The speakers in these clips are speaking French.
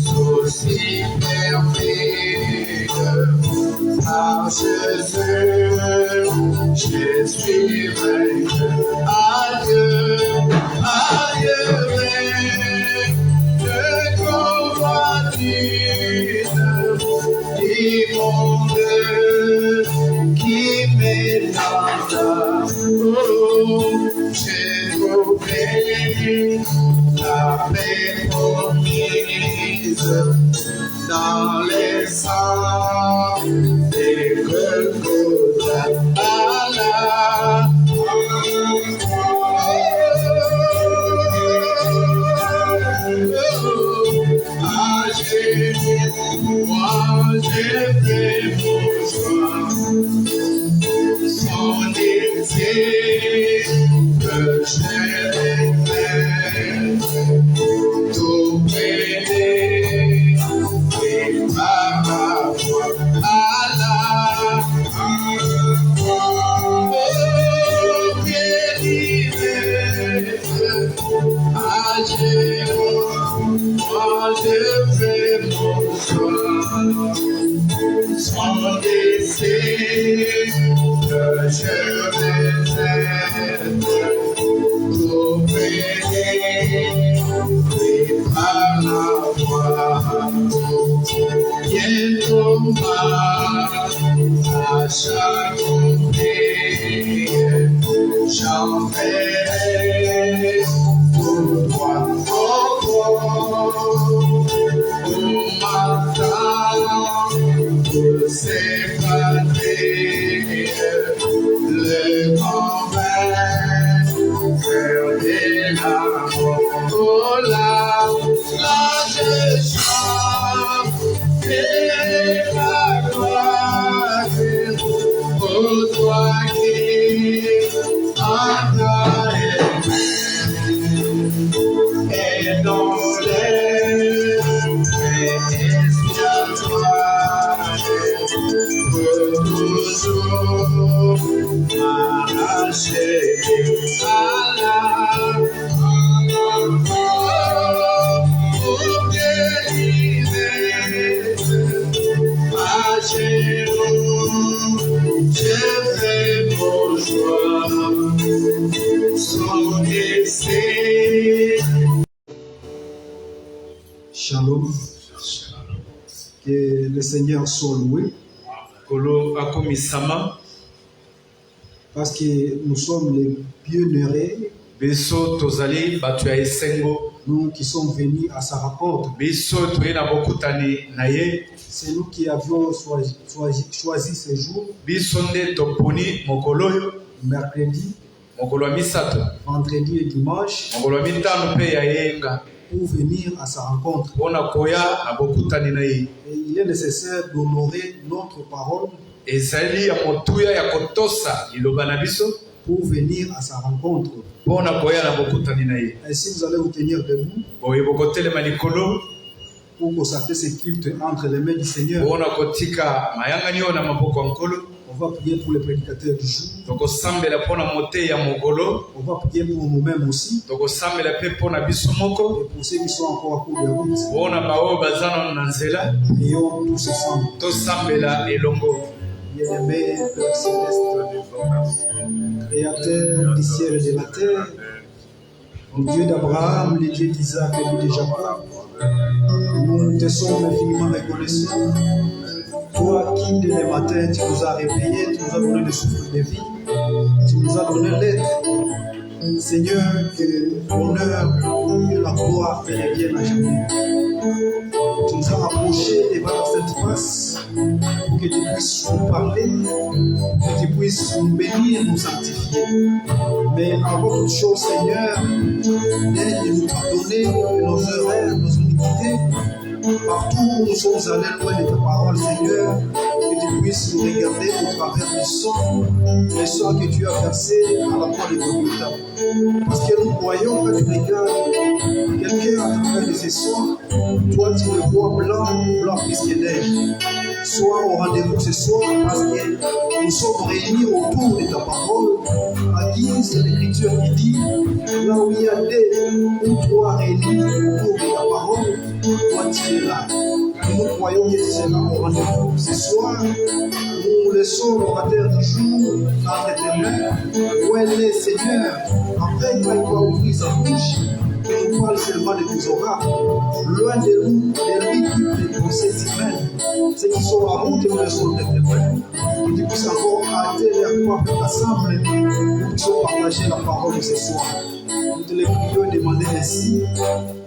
Souci perfide par Jésus, je suis vainqueur. Adieu, adieu, de convoitise immonde qui m'étend. Oh, j'ai trouvé la paix promise dans les sangs des Golgotha. Allah, moi j'ai fait mon choix, son désir que je vais tout péter et par ma foi. Allah, oh, bien-aimé, Dieu, moi je fais mon choix, son désir que je vais être tout béni par la foi. Bientôt à chaque prière, j'en ferai pour toi, pour m'attendre, pour s'évader, le convaincre de l'amour. Oh là, je chante et la gloire pour toi qui as aimé. Et dans les esclavages pour toujours m'arracher à la pour guérir à Jérusalem. Je fais mon choix, son essai. Shalom. Que le Seigneur soit loué. Parce que nous sommes les bienheureux. Nous qui sommes venus à sa rencontre. C'est nous qui avions choisi ce jour. Mercredi, vendredi et dimanche. Pour venir à sa rencontre. Et il est nécessaire d'honorer notre parole pour venir à sa rencontre. Et si vous allez vous tenir debout pour consacrer ce culte entre les mains du Seigneur, on va prier pour le prédicateur du jour. On va prier pour nous-mêmes aussi. Et pour ceux qui sont encore à court de route. Prions tous ensemble. Bien-aimé Père Céleste, Créateur du ciel et de la terre, le Dieu d'Abraham, le Dieu d'Isaac et de Jacob, nous te sommes infiniment reconnaissants. Toi qui, dès le matin, tu nous as réveillés, tu nous as donné le souffle de vie, tu nous as donné l'aide. Seigneur, que l'honneur et la gloire te reviennent à jamais. Tu nous as approchés devant cette face pour que tu puisses nous parler, que tu puisses nous bénir, nous sanctifier. Mais avant toute chose, Seigneur, aide de nous pardonner de nos erreurs, nos iniquités. Partout où nous sommes allés loin de ta parole, Seigneur, que tu puisses nous regarder au travers du sang que tu as versé à la croix de Golgotha. Parce que nous croyons que tu regardes quelqu'un à travers de ce sang, toi tu le vois blanc plus que neige. Sois au rendez-vous ce soir parce que nous sommes réunis autour de ta parole, à guise l'écriture qui dit, là où il y a deux ou trois réunis autour de la parole, toi tu es là. Nous croyons que c'est là au rendez-vous ce soir. Nous laissons le matin du jour dans tes ténèbres. Où est le Seigneur? Après, quand il va ouvrir sa bouche, il parle seulement de tes oracles. Loin de nous, les rythmes des pensées humaines. Ceux qui sont en route, nous laissons tes ténèbres. Que tu puisses encore hâter les portes ensemble pour qu'ils puissent partager la parole de ce soir. Nous te les prions et demander ainsi,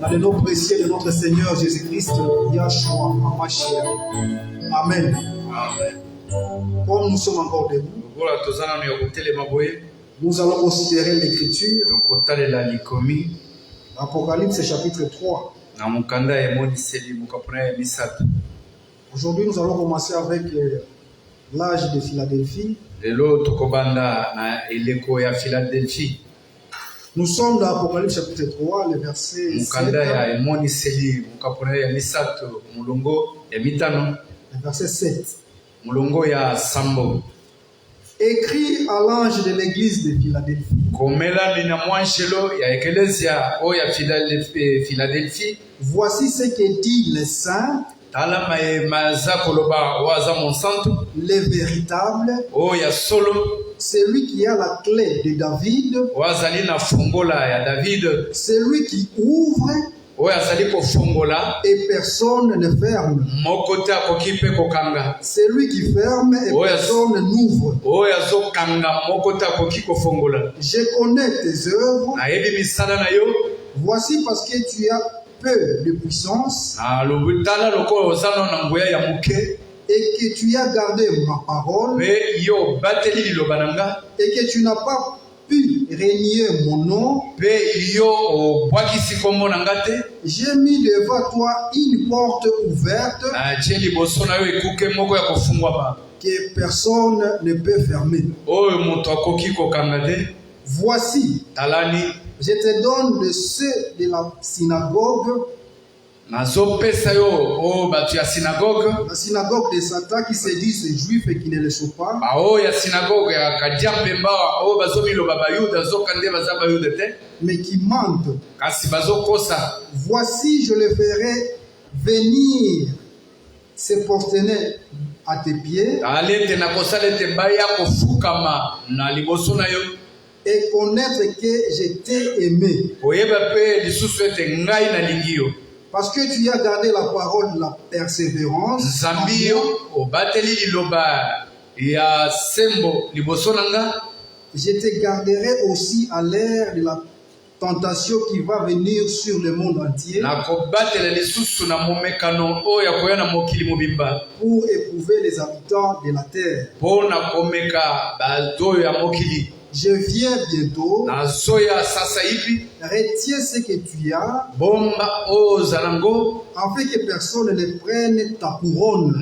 dans le nom précieux de notre Seigneur Jésus-Christ, Yahshua HaMashiach. Amen. Amen. Comme nous sommes encore debout, nous allons considérer l'écriture. Apocalypse chapitre 3. Aujourd'hui, nous allons commencer avec l'âge de Philadelphie. Nous sommes dans Apocalypse chapitre 3, le verset 7. Le verset 7. Écrit à l'ange de l'église de Philadelphie. Voici ce que dit le saint, le véritable, celui qui a la clé de David, celui qui ouvre et personne ne ferme, celui qui ferme et personne n'ouvre. Je connais tes œuvres. Voici parce que tu as peu de puissance et que tu as gardé ma parole et que tu n'as pas pu régner mon nom. J'ai mis devant toi une porte ouverte que personne ne peut fermer. Voici, je te donne de ceux de la synagogue. La synagogue de Satan qui se disent juifs et qui ne le sont pas. Mais qui mentent. Voici, je le ferai venir se prosterner à tes pieds et connaître que je t'ai aimé. Parce que tu as gardé la parole de la persévérance. Je te garderai aussi à l'ère de la tentation qui va venir sur le monde entier pour éprouver les habitants de la terre. Je viens bientôt. Retiens ce que tu as, afin que personne ne prenne ta couronne.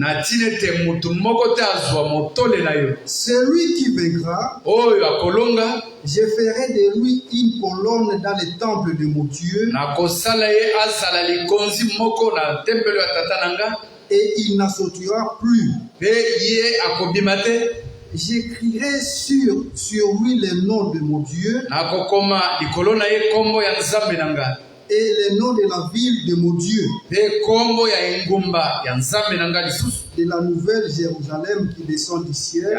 Celui qui vaincra, je ferai de lui une colonne dans le temple de mon Dieu, et il n'assautira plus. J'écrirai sur lui le nom de mon Dieu et le nom de la ville de mon Dieu, de la nouvelle Jérusalem qui descend du ciel,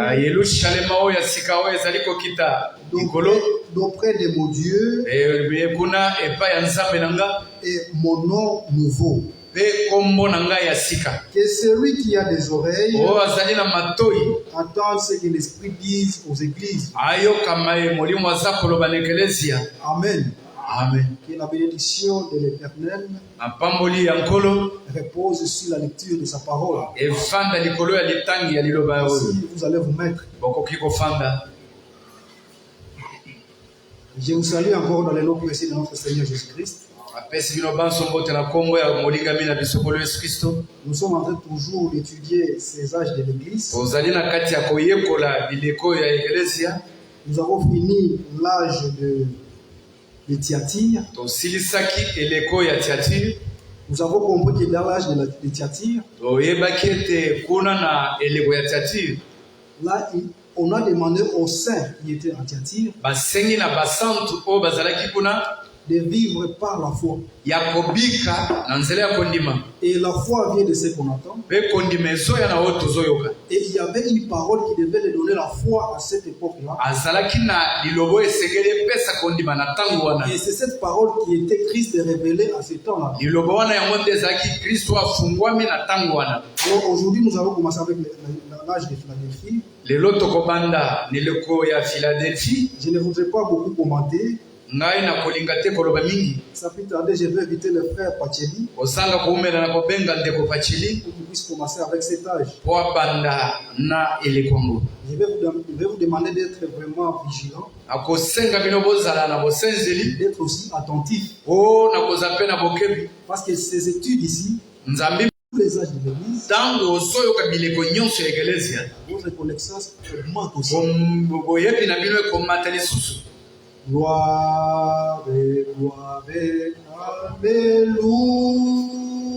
d'auprès de mon Dieu, et mon nom nouveau. Que celui qui a des oreilles entende ce que l'Esprit dit aux églises. Amen. Amen. Que la bénédiction de l'Éternel repose sur la lecture de sa parole. Ainsi, vous allez vous mettre. Je vous salue encore dans le nom précieux de notre Seigneur Jésus-Christ. Nous sommes en train toujours d'étudier ces âges de l'Église. Nous avons fini l'âge de Thyatire. Nous avons compris que dans l'âge de Thyatire, là, on a demandé aux saints qui étaient en Thyatire basengi na basantu o bazalaki kuna de vivre par la foi. ya kobika na nzela ya kondima. Et la foi vient de ce qu'on entend. Pe kondima ezoya na oyo tozoyoka. Et il y avait une parole qui devait donner la foi à cette époque-là. Azalaki na lilobo esengeli epesa kondima na ntango wana. Et c'est cette parole qui était Christ révélé à ce temps-là. Lilobo wana yango nde ezalaki Kristo afungwami na ntango wana. Aujourd'hui, nous allons commencer avec l'âge de Philadelphie. Lelo tokobanda neleko ya Philadelphie. Je ne voudrais pas beaucoup commenter. Ngai na kolinga te koloba mingi. Ça peut tarder, je vais inviter le frère Pacheli. Osanga kuumela na kobenga ndeko Pacheli. Pour qu'il puisse commencer avec cet âge. Po banda na elekongo. Je vais vous demander d'être vraiment vigilant. Akosenga bino bozala na bosenzeli. D'être aussi attentif. Oh na kozape na bokebi. Parce que ces études ici, Nzambi tous les âges de l'église, tango osoyoka bileko nyonso ya eklezia. votre connaissance augmente aussi. Boyebi na bino ekomata lisusu. Gloire et gloire et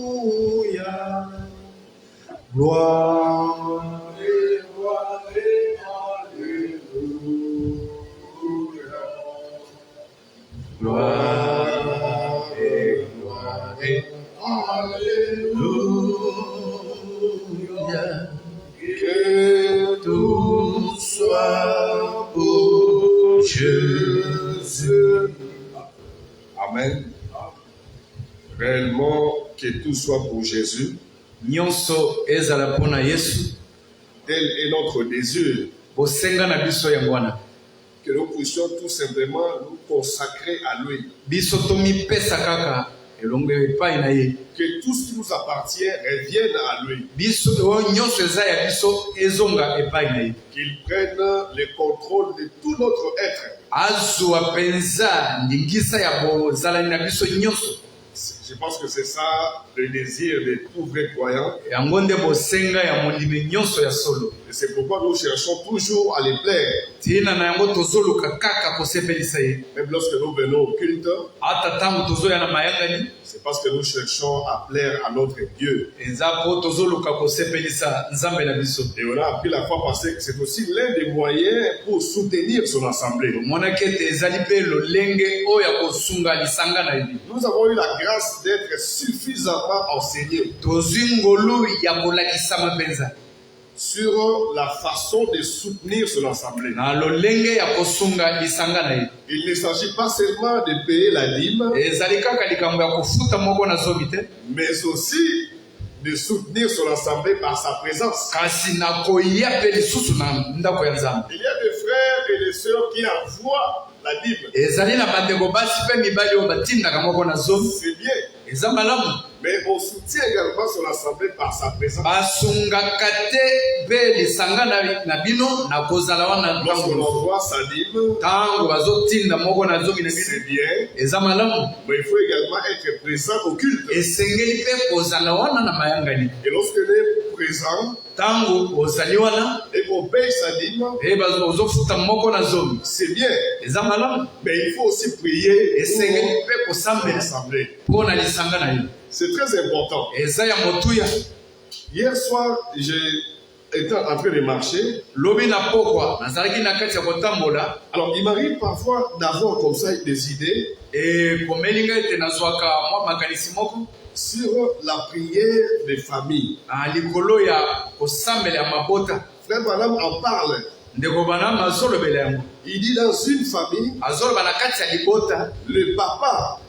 alléluia. Gloire et gloire et alléluia. Gloire et gloire et alléluia. Que tout soit pour Jésus. Amen. Réellement, que tout soit pour Jésus. Nyonso ezala pona Yesu. Tel est notre désir. Bosenga na biso yangwana. Que nous puissions tout simplement nous consacrer à lui. Biso tomi pesa kaka elongo epai na ye. Que tout ce qui nous appartient revienne à lui. Biso nyonso eza ya biso ezonga epai na ye. Qu'il prenne le contrôle de tout notre être. Azwa penza ndingisa ya bozala na biso nyonso. Je pense que c'est ça le désir de tout vrai croyant. Yango nde bosenga ya mondimi nyonso ya solo. Et c'est pourquoi nous cherchons toujours à les plaire. Tina na yango tozoluka kaka kosepelisa ye. Même lorsque nous venons au culte, Ata tango tozoya na mayangani. c'est parce que nous cherchons à plaire à notre Dieu. Enza po tozoluka kosepelisa nzambe na biso. Et on a appris la fois passée que c'est aussi l'un des moyens pour soutenir son assemblée. Monake te ezali pe lolenge oya kosunga lisanga na ye. Nous avons eu la grâce d'être suffisamment enseignés Tozwi ngolu ya kolakisama penza. sur la façon de soutenir son assemblée. Na lolenge ya kosunga lisanga na ye. Il ne s'agit pas seulement de payer la dîme, Ezali kaka likambo ya kofuta moko na zomi te. mais aussi de soutenir son assemblée par sa présence. Kasi na koya pe lisusu na ndako ya Nzambe. Il y a des frères et des sœurs qui envoient la dîme. Ezali na bandeko basi pe mibali oyo batindaka moko na zomi. C'est bien. Eza malamu. Mais on soutient également son assemblée par sa présence. Basungaka te pe lisanga na bino na kozala wana Lorsqu'on ntango. envoie sa dîme, Tango bazotinda moko na zomi na bino. c'est bien. Eza malamu. Mais il faut également être présent au culte. Esengeli pe kozala wana na mayangani. Et lorsqu'on est présent Tango ozali wana et qu'on paye sa dîme, ozofuta moko na zomi. c'est bien. Eza malamu. Mais il faut aussi prier Esengeli pe pour kosambela l'assemblée. mpo na lisanga na ye. C'est très important. Eza ya motuya. Hier soir, j'étais en train de marcher. Lobi na pokwa nazalaki na kati ya kotambola. Alors, il m'arrive parfois d'avoir comme ça des idées Komelinga ete nazwaka mwa makanisi moko sur la prière des familles. na likolo ya kosambela ya mabota. Frère Branham en parle. Ndeko Branham azolobela yango. Il dit dans une famille, Azoloba na kati ya libota le papa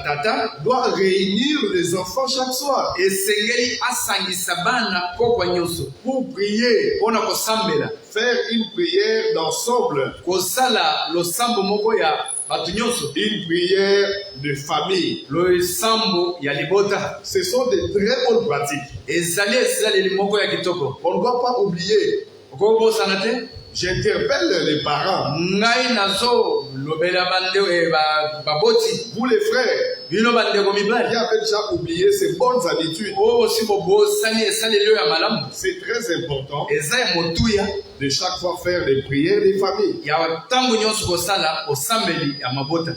tata doit réunir les enfants chaque soir esengeli asangisa bana pokwa nyonso pour prier, mpona kosambela, faire une prière d'ensemble, kosala losambo moko ya bato nyonso, une prière de famille. losambo ya libota. Ce sont de très bonnes pratiques. Ezali ezaleli moko ya kitoko. On ne doit pas oublier. Okobosana te. J'interpelle les parents, Ngai nazo lobela bande baboti vous les frères, bino bandeko qui mibali avez déjà oublié ces bonnes habitudes. oyo osi bobosani esaleli oyo ya malamu. C'est très important Eza ya motuya de chaque fois faire des prières des familles. ya ntango nyonso kosala osambeli ya mabota.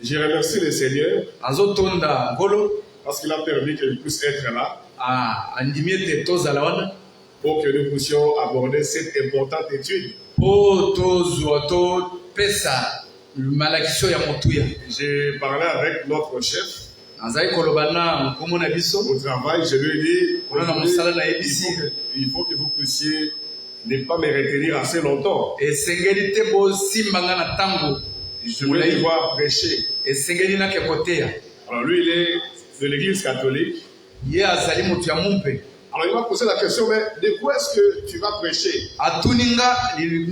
Je remercie le Seigneur Azotonda ngolo parce qu'il a permis que je puisse être là. andimi ete tozala wana. pour que nous puissions aborder cette importante étude. J'ai parlé avec notre chef. Au travail, je lui ai dit, il faut que vous puissiez ne pas me retenir assez longtemps. Je voulais devoir prêcher. Alors lui, il est de l'église catholique. Alors il m'a posé la question, mais de quoi est-ce que tu vas prêcher? Je lui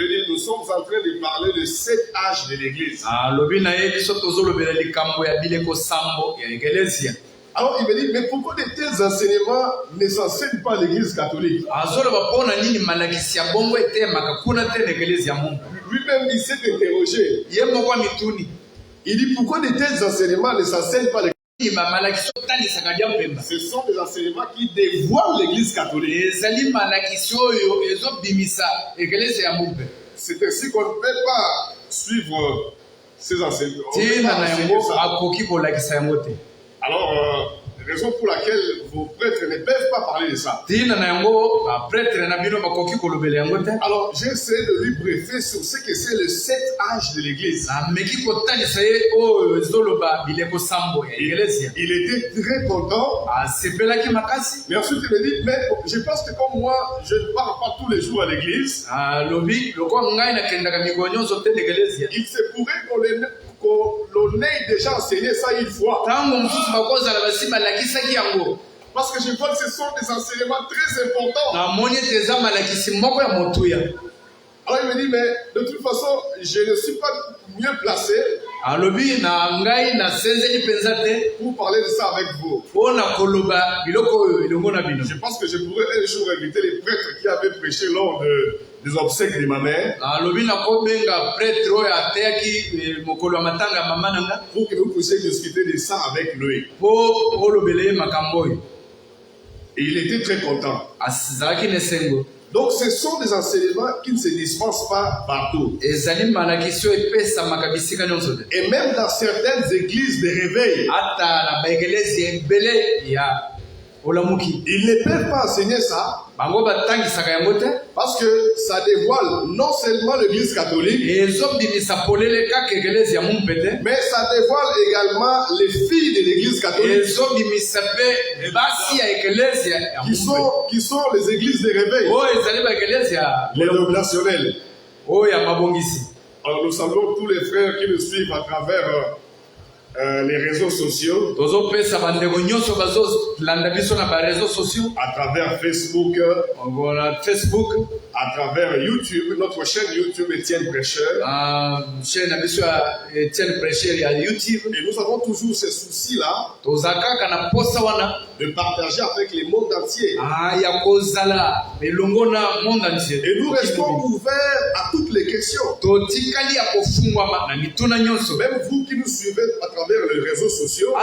ai dit, nous sommes en train de parler de 7 âges de l'église. Alors il me dit, mais pourquoi de tels enseignements ne s'enseignent pas à l'église catholique? Lui-même il s'est interrogé. Il dit, pourquoi de tels enseignements ne s'enseignent pas à l'église? Ce sont des enseignements qui dévoilent l'église catholique. C'est ainsi qu'on ne peut pas suivre ces enseignements. Alors, raison pour laquelle vos prêtres ne peuvent pas parler de ça. Alors, j'ai essayé de lui briefer sur ce que c'est le 7 âges de l'église. Il était très content. Mais ensuite, il me dit, mais je pense que comme moi, je ne pars pas tous les jours à l'église. Il se pourrait qu'on ait déjà enseigné ça une fois. Parce que je vois que ce sont des enseignements très importants. Alors il me dit, mais de toute façon, je ne suis pas mieux placé pour parler de ça avec vous. Je pense que je pourrais un jour inviter les prêtres qui avaient prêché lors des obsèques de ma mère pour que vous puissiez discuter de ça avec lui. Et il était très content. Donc ce sont des enseignements qui ne se dispensent pas partout. Et même dans certaines églises de réveil, ils ne peuvent pas enseigner ça parce que ça dévoile non seulement l'église catholique, mais ça dévoile également les filles de l'église catholique qui sont les églises de réveil, les nominationnelles. Alors nous saluons tous les frères qui nous suivent à travers les réseaux sociaux, à travers Facebook, à travers YouTube, notre chaîne YouTube Étienne Prêcheur. Et nous avons toujours ce souci-là de partager avec le monde entier. Et nous restons ouverts à toutes les questions. Même vous qui nous suivez à travers les réseaux sociaux,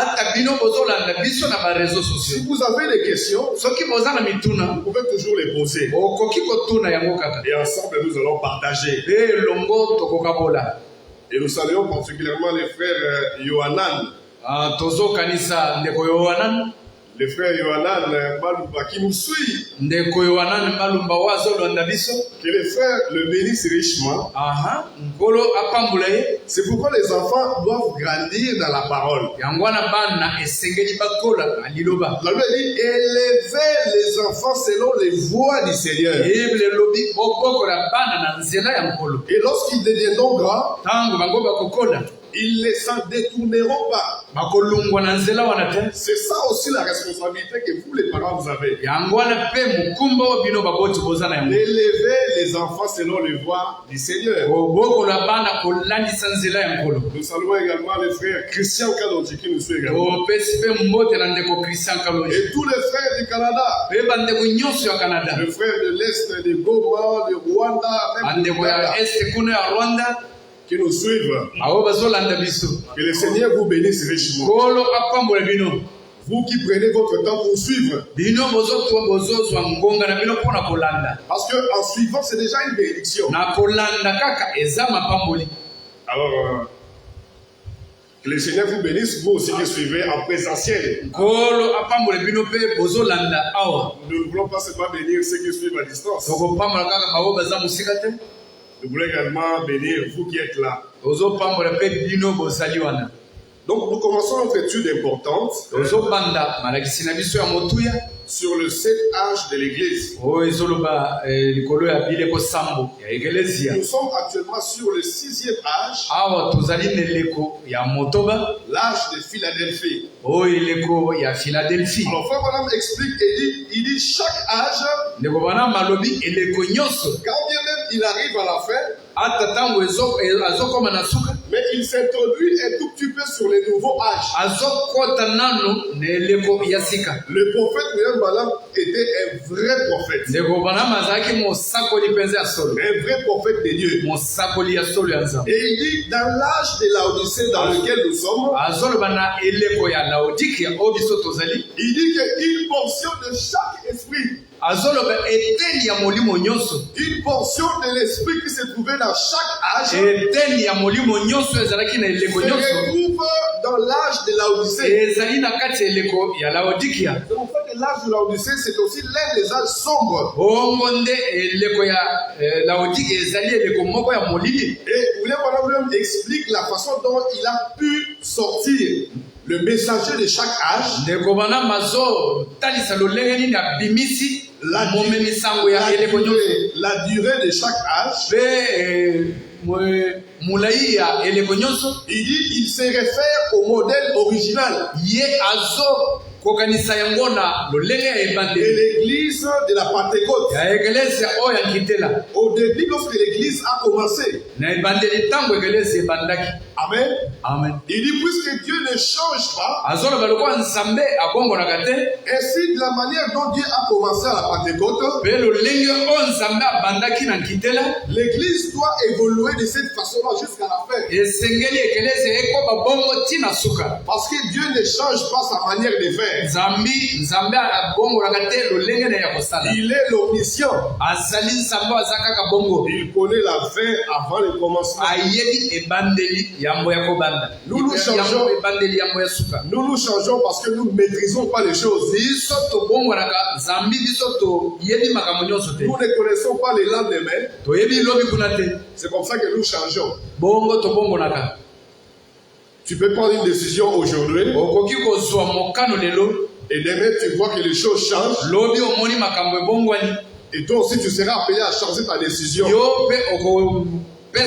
si vous avez des questions, vous pouvez toujours les poser. Et ensemble, nous allons partager. Et nous saluons particulièrement les frères Yohanan. Le frère Yohanan Malumba qui nous suit. Que le frère le bénisse richement. C'est pourquoi les enfants doivent grandir dans la parole. La Bible dit élevez les enfants selon les voies du Seigneur. Et lorsqu'ils deviendront grands, ils ne s'en détourneront pas. C'est ça aussi la responsabilité que vous les parents vous avez. D'élever les enfants selon les voies du Seigneur. Nous saluons également les frères Christian Kalonji qui nous suivent également. Et tous les frères du Canada. Les frères de l'Est, de Goma, de Rwanda, même de Rwanda. Qui nous suivent. Que le Seigneur vous bénisse richement. Vous qui prenez votre temps pour suivre. Parce qu'en suivant, c'est déjà une bénédiction. Alors, Que le Seigneur vous bénisse, vous aussi qui suivez en présentiel. Nous ne voulons pas seulement bénir ceux qui suivent à distance. Nous voulons également bénir vous qui êtes là. Donc nous commençons notre étude importante sur le 7 âge de l'Église. Nous sommes actuellement sur le 6e âge, l'âge de Philadelphie. Alors Frère Branham explique et il dit chaque âge, quand bien même il arrive à la fin, mais il s'introduit un tout petit peu sur les nouveaux âges. Le prophète William Branham était un vrai prophète. Un vrai prophète de Dieu. Et il dit dans l'âge de Laodicée dans lequel nous sommes, il dit qu'une portion de chaque esprit, une portion de l'esprit qui se trouvait dans chaque âge se retrouve dans l'âge de Laodicée. C'est pour ça que l'âge de Laodicée, c'est aussi l'un des âges sombres. Et William Branham explique la façon dont il a pu sortir le messager de chaque âge. La durée de chaque âge. Il dit il se réfère au modèle original de l'église de la Pentecôte. Au début, lorsque l'église a commencé. Amen. Amen. Il dit puisque Dieu ne change pas, ainsi de la manière dont Dieu a commencé à la Pentecôte, l'église doit évoluer de cette façon-là jusqu'à la fin. Parce que Dieu ne change pas sa manière de faire. Il est l'omniscient. Il connaît la fin avant le commencement. Nous nous changeons parce que nous ne maîtrisons pas les choses. Nous ne connaissons pas les lendemains. C'est comme ça que nous changeons. Tu peux prendre une décision aujourd'hui et demain tu vois que les choses changent. Et toi aussi tu seras appelé à changer ta décision. En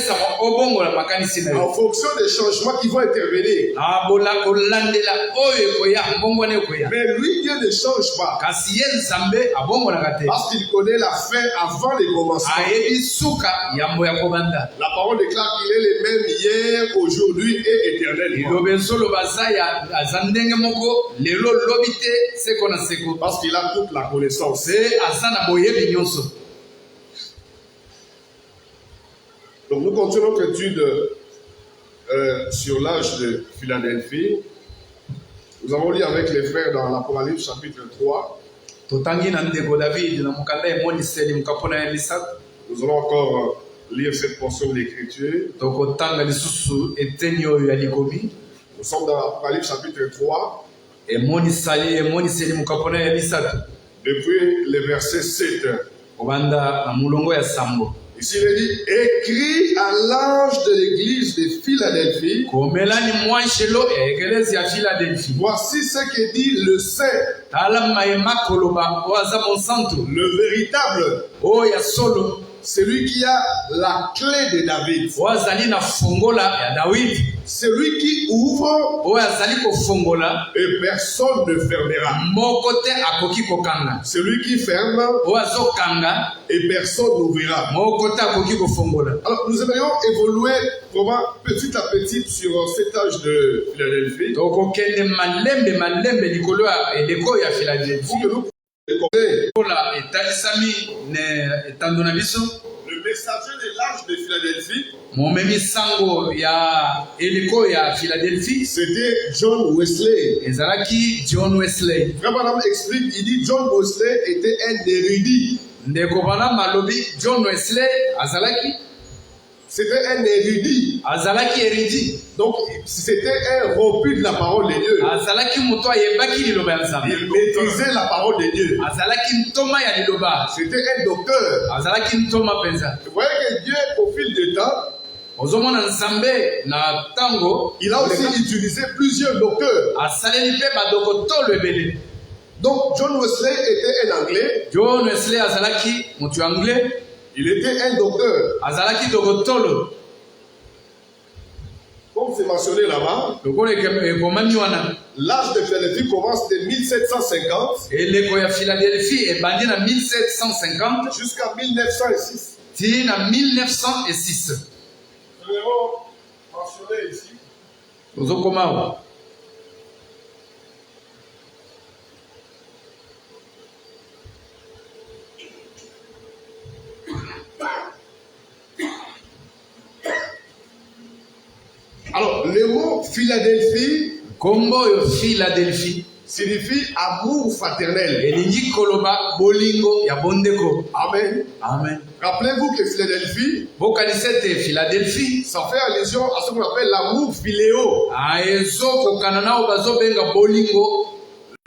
fonction des changements qui vont intervenir. Mais lui, Dieu ne change pas. Parce qu'il connaît la fin avant le commencement. La parole déclare qu'il est le même hier, aujourd'hui et éternellement. Parce qu'il a toute la connaissance. Donc nous continuons notre étude sur l'âge de Philadelphie. Nous avons lu avec les frères dans l'Apocalypse chapitre 3. Nous allons encore lire cette portion de l'écriture. Nous sommes dans l'Apocalypse chapitre 3. Depuis le verset 7. Ici, il est dit, écrit à l'ange de l'église de Philadelphie. Voici ce que dit le Saint, le véritable, celui qui a la clé de David. Celui qui ouvre et personne ne fermera. Celui qui ferme et personne n'ouvrira. Alors nous aimerions évoluer vraiment petit à petit sur cet âge de Philadelphie. Pour que nous le messager de l'âge de Philadelphie, c'était John Wesley. Frère Branham explique, il dit John Wesley était un érudit. C'était un érudit. Azalaki érudit. Donc, c'était un rompu de la parole de Dieu. Azalaki muto ayebaki liloba ya Nzambe. Il maîtrisait la parole de Dieu. Azalaki ntoma ya liloba. C'était un docteur. Azalaki ntoma penza. Vous voyez que Dieu, au fil du temps, ozomona Nzambe na tango, il a aussi utilisé plusieurs docteurs. asaleli pe badokotolo ebele. Donc, John Wesley était un Anglais. John Wesley azalaki mutu anglais. Il était un docteur. Azalaki dokotolo. Comme c'est mentionné là-bas, l'âge de Philadelphie commence de 1750 eleko ya Philadelphie ebandi na 1750 jusqu'à 1906. ti na 1906. Nous l'avons mentionné ici. Ozokoma awa. Alors, le mot Philadelphie, Kombo yo Philadelphie signifie amour fraternel. elingi koloba bolingo ya bondeko. Amen. Amen. Rappelez-vous que Philadelphie, Bokanisete Philadelphie ça fait allusion à ce qu'on appelle l'amour philéo. aezo kokana nao bazobenga bolingo.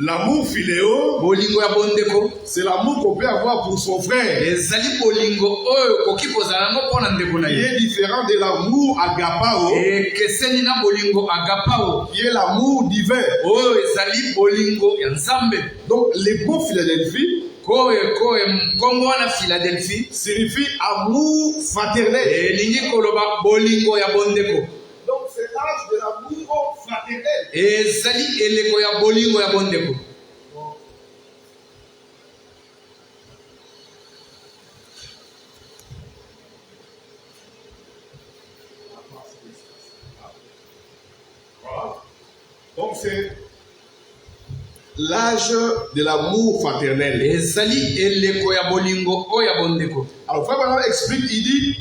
L'amour philéo, Bolingo ya bondeko c'est l'amour qu'on peut avoir pour son frère. ezali bolingo oyo koki kozala ngo mpona ndeko na Qui ye. est différent de l'amour agapao, Ekeseni na bolingo agapao qui est l'amour divin. oyo ezali bolingo ya Nzambe. Donc, le mot Philadelphie Koe mkongo wana Philadelphie signifie amour fraternel. elingi koloba bolingo ya bondeko. Donc, c'est l'âge de l'amour fraternel. Ezali eleko ya bolingo ya bondeko. Donc, c'est l'âge de l'amour fraternel. Ezali eleko ya bolingo oyo ya bondeko. Alors, Frère Branham explique, il dit,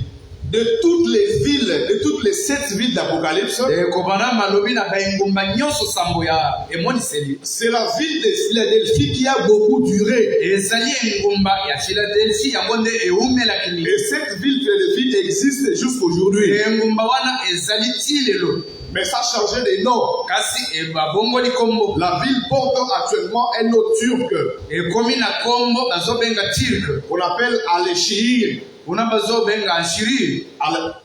de toutes les villes, de toutes les 7 villes d'Apocalypse, Kobana malobi na baingumba nyonso sambo ya emoniseli. c'est la ville de Philadelphie qui a beaucoup duré. Ezali engumba ya Philadelphie yango nde eumelaki mingi. Et cette ville Philadelphie existe jusqu'aujourd'hui. Engumba wana ezali ti lelo. Mais ça a changé de nom. Kasi ebabongoli kombo. La ville porte actuellement un nom turc. Ekomi na kombo bazobenga Turc. On appelle Al-Shihir. Kuna bazobenga Ashiri.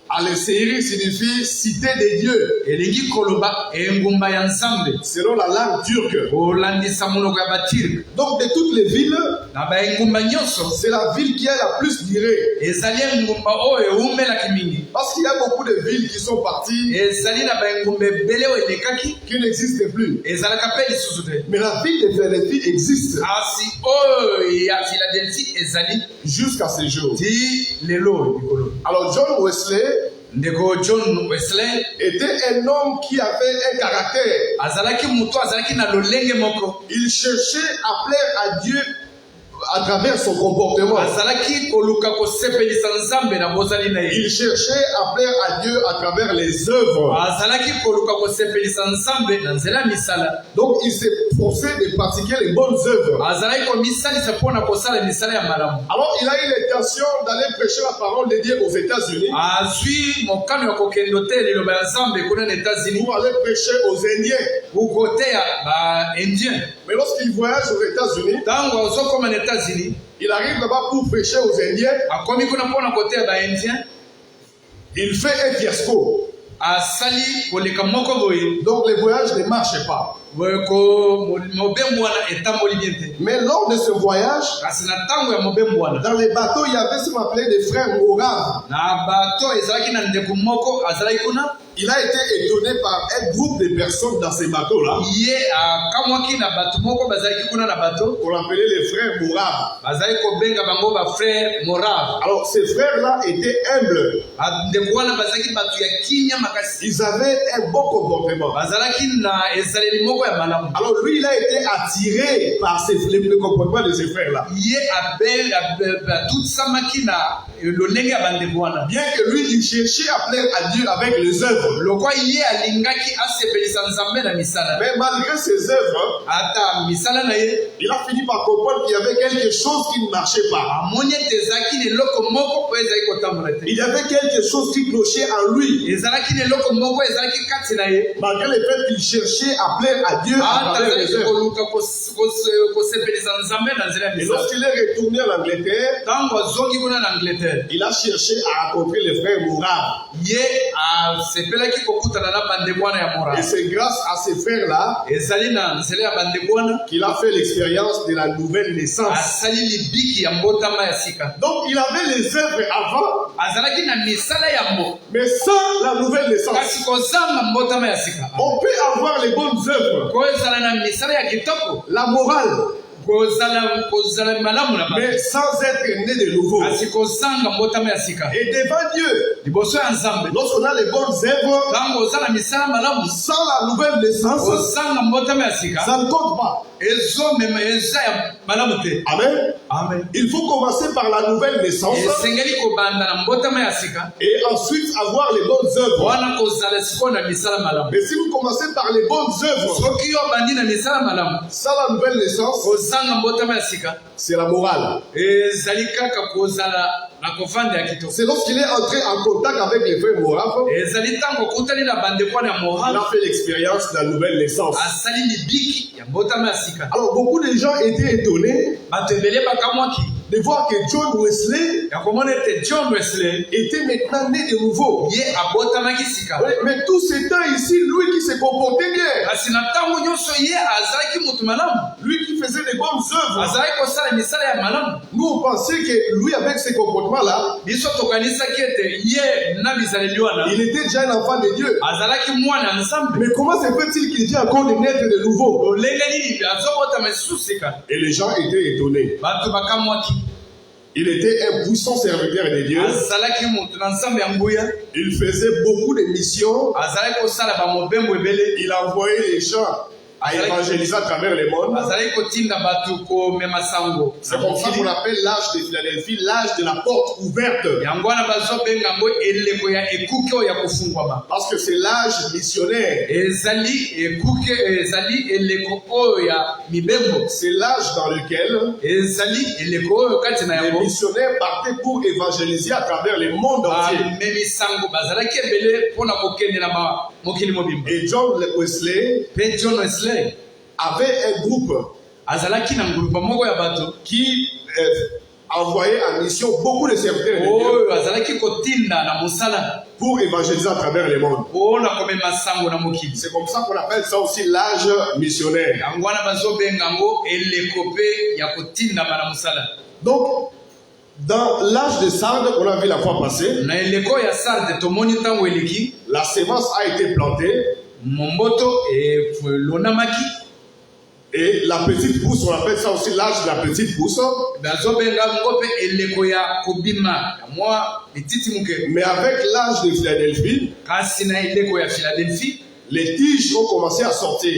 Al-Shihir signifie cité de Dieu. Elingi koloba engumba ya Nzambe. Selon la langue turque. Olandisa munoko ya batirk. Donc de toutes les villes, Na baengumba nyonso. c'est la ville qui a la plus durée. Ezali engumba oyo eumelaki mingi. Parce qu'il y a beaucoup de villes qui sont parties, Ezali na baengumba ebele oyo elekaki. qui n'existent plus. Ezalaka pe lisusu te. Mais la ville de Philadelphie existe Asi oyo ya Philadelphie ezali jusqu'à ce jour. ti lelo likolo. Alors John Wesley Ndeko John Wesley était un homme qui avait un caractère. azalaki mutu azalaki na lolenge moko. Il cherchait à plaire à Dieu à travers son comportement. Azalaki koluka kosepelisa Nzambe na bozali na ye. Il cherchait à plaire à Dieu à travers les œuvres. Azalaki koluka kosepelisa Nzambe na nzela misala. Donc il s'est forcé de pratiquer les bonnes œuvres. Azalaki komisalisa mpona kosala misala ya malamu. Alors il a eu l'intention d'aller prêcher la parole de Dieu aux États-Unis. Azwi mokano ya kokende te liloba ya Nzambe kuna na États-Unis. Pour aller prêcher aux Indiens. Kukoteya ba Indien. Mais lorsqu'il voyage aux États-Unis, Tango azokoma na États-Unis. il arrive là-bas pour prêcher aux Indiens. Akomi kuna mpona koteya ba Indien. Il fait un fiasco. Asali koleka moko boye. Donc le voyage ne marche pas. Mobembo wana etamboli bien te. Mais lors de ce voyage, Kasi na tango ya mobembo wana. dans les bateaux, il y avait ce qu'on appelait des frères Moraves. Na bato ezalaki na ndeko moko azalaki kuna. Il a été étonné par un groupe de personnes dans ces bateaux-là. Ye akamwaki na bato moko bazalaki kuna na bato. On appelait les frères Moraves. Bazalaki kobenga bango ba frère Morave. Alors ces frères-là étaient humbles. Ndeko wana bazalaki bato ya kinya makasi. Ils avaient un bon comportement. Bazalaki na ezaleli moko Alors lui, il a été attiré par le comportement de ses frères-là. Bien que lui, il cherchait à plaire à Dieu avec les œuvres. Mais malgré ses œuvres, il a fini par comprendre qu'il y avait quelque chose qui ne marchait pas. Il y avait quelque chose qui clochait en lui. Malgré le fait qu'il cherchait à plaire à Dieu à travers les œuvres. Et lorsqu'il est retourné en Angleterre, il a cherché à rencontrer les frères Mouraves. Et c'est grâce à ces frères-là qu'il a fait l'expérience de la nouvelle naissance. Donc il avait les œuvres avant, mais sans la nouvelle naissance. On peut avoir les bonnes œuvres, la morale, mais sans être né de nouveau. Et devant Dieu, lorsqu'on a les bonnes œuvres, sans la nouvelle naissance, ça ne compte pas. Amen. Amen. Il faut commencer par la nouvelle naissance et ensuite avoir les bonnes œuvres. Mais si vous commencez par les bonnes œuvres sans la nouvelle naissance, c'est la morale. C'est lorsqu'il est entré en contact avec les frères Mouraves, il a fait l'expérience de la nouvelle naissance. Alors beaucoup de gens étaient étonnés de voir que John Wesley était maintenant né de nouveau. Oui, mais tout ce temps ici, lui qui se comportait bien, lui qui faisait des bonnes œuvres, nous on pensait que lui avec ses comportements-là, il était déjà un enfant de Dieu. Mais comment se fait-il qu'il vient encore de naître de nouveau? Et les gens étaient étonnés. Il était un puissant serviteur de Dieu. Il faisait beaucoup de missions. Il envoyait les gens à évangéliser à travers le monde. C'est comme ça qu'on appelle l'âge de Philadelphie, l'âge de la porte ouverte. Parce que c'est l'âge missionnaire. C'est l'âge dans lequel les missionnaires partaient pour évangéliser à travers le monde entier. Et John Wesley avait un groupe qui envoyait en mission beaucoup de serviteurs de Dieu pour évangéliser à travers le monde. C'est comme ça qu'on appelle ça aussi l'âge missionnaire. Donc, dans l'âge de Sardes, on a vu la fois passée, la sémence a été plantée. Et la petite pousse, on appelle ça aussi l'âge de la petite pousse. Mais avec l'âge de Philadelphie, les tiges ont commencé à sortir.